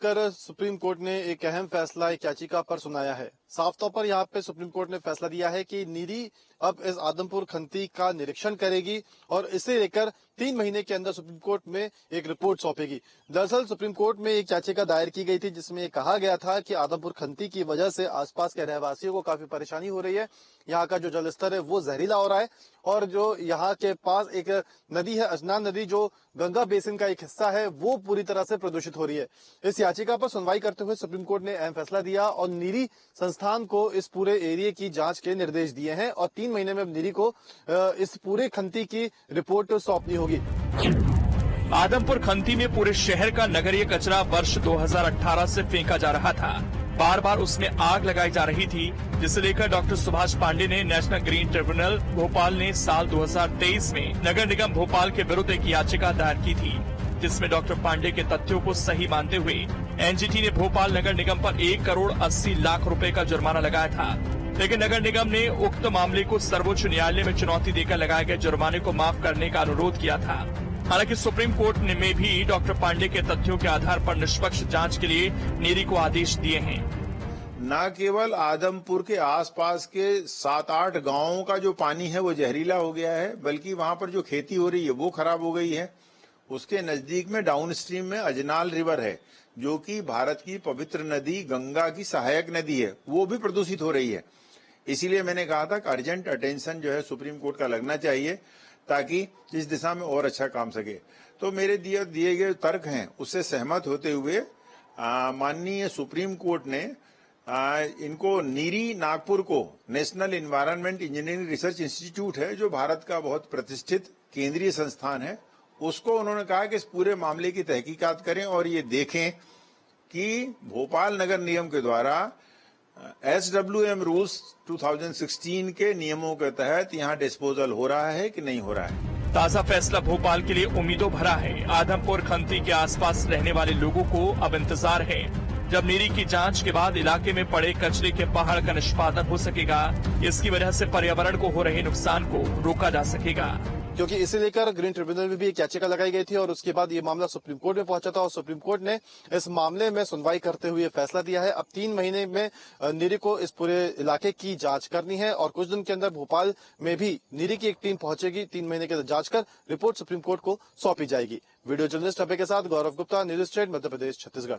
लेकर supreme court ने एक अहम फैसला एक याचिका पर सुनाया है। साफ तौर पर यहाँ पे सुप्रीम कोर्ट ने फैसला दिया है कि नीरी अब इस आदमपुर खंती का निरीक्षण करेगी और इसे लेकर 3 महीने के अंदर सुप्रीम कोर्ट में एक रिपोर्ट सौंपेगी। दरअसल सुप्रीम कोर्ट में एक याचिका दायर की गई थी जिसमें कहा गया था कि आदमपुर खंती की वजह से आसपास के रहवासियों को काफी परेशानी हो रही है। यहाँ का जो जलस्तर है वो जहरीला हो रहा है और जो यहाँ के पास एक नदी है अजनान नदी, जो गंगा बेसिन का एक हिस्सा है, वो पूरी तरह से प्रदूषित हो रही है। इस याचिका पर सुनवाई करते हुए सुप्रीम कोर्ट ने अहम फैसला दिया और नीरी संस्थान को इस पूरे एरिया की जांच के निर्देश दिए हैं और 3 महीने में नीरी को इस पूरे खंती की रिपोर्ट सौंपनी होगी। आदमपुर खंती में पूरे शहर का नगरीय कचरा वर्ष 2018 से फेंका जा रहा था। बार बार उसमें आग लगाई जा रही थी, जिसे लेकर डॉक्टर सुभाष पांडे ने नेशनल ग्रीन ट्रिब्यूनल भोपाल ने साल 2023 में नगर निगम भोपाल के विरुद्ध एक याचिका दायर की थी, जिसमें डॉक्टर पांडे के तथ्यों को सही मानते हुए एनजीटी ने भोपाल नगर निगम पर 1 करोड़ 80 लाख रुपए का जुर्माना लगाया था। लेकिन नगर निगम ने उक्त मामले को सर्वोच्च न्यायालय में चुनौती देकर लगाए गए जुर्माने को माफ करने का अनुरोध किया था। हालांकि सुप्रीम कोर्ट ने में भी डॉक्टर पांडे के तथ्यों के आधार पर निष्पक्ष जांच के लिए नीरी को आदेश दिए हैं। न केवल आदमपुर के आसपास के 7-8 गांवों का जो पानी है वो जहरीला हो गया है, बल्कि वहां पर जो खेती हो रही है वो खराब हो गई है। उसके नजदीक में डाउन स्ट्रीम में अजनाल रिवर है, जो कि भारत की पवित्र नदी गंगा की सहायक नदी है, वो भी प्रदूषित हो रही है। इसीलिए मैंने कहा था कि अर्जेंट अटेंशन जो है सुप्रीम कोर्ट का लगना चाहिए ताकि इस दिशा में और अच्छा काम सके। तो मेरे दिए गए तर्क हैं उससे सहमत होते हुए माननीय सुप्रीम कोर्ट ने इनको नीरी नागपुर को national environment engineering research institute है, जो भारत का बहुत प्रतिष्ठित केंद्रीय संस्थान है, उसको उन्होंने कहा कि इस पूरे मामले की तहकीकात करें और ये देखें कि भोपाल नगर निगम के द्वारा SWM रूल्स 2016 के नियमों के तहत यहाँ डिस्पोजल हो रहा है कि नहीं हो रहा है। ताजा फैसला भोपाल के लिए उम्मीदों भरा है। आदमपुर खंती के आसपास रहने वाले लोगों को अब इंतजार है जब नीरी की जांच के बाद इलाके में पड़े कचरे के पहाड़ का निष्पादन हो सकेगा। इसकी वजह से पर्यावरण को हो रहे नुकसान को रोका जा सकेगा, क्योंकि इसे लेकर ग्रीन ट्रिब्यूनल में भी एक याचिका लगाई गई थी और उसके बाद ये मामला सुप्रीम कोर्ट में पहुंचा था और सुप्रीम कोर्ट ने इस मामले में सुनवाई करते हुए फैसला दिया है। अब 3 महीने में नीरी को इस पूरे इलाके की जांच करनी है और कुछ दिन के अंदर भोपाल में भी नीरी की एक टीम पहुंचेगी। 3 महीने के अंदर जांच कर रिपोर्ट सुप्रीम कोर्ट को सौंपी जाएगी। वीडियो जर्नलिस्ट अभय के साथ गौरव गुप्ता, न्यूज स्टेट, मध्य प्रदेश, छत्तीसगढ़।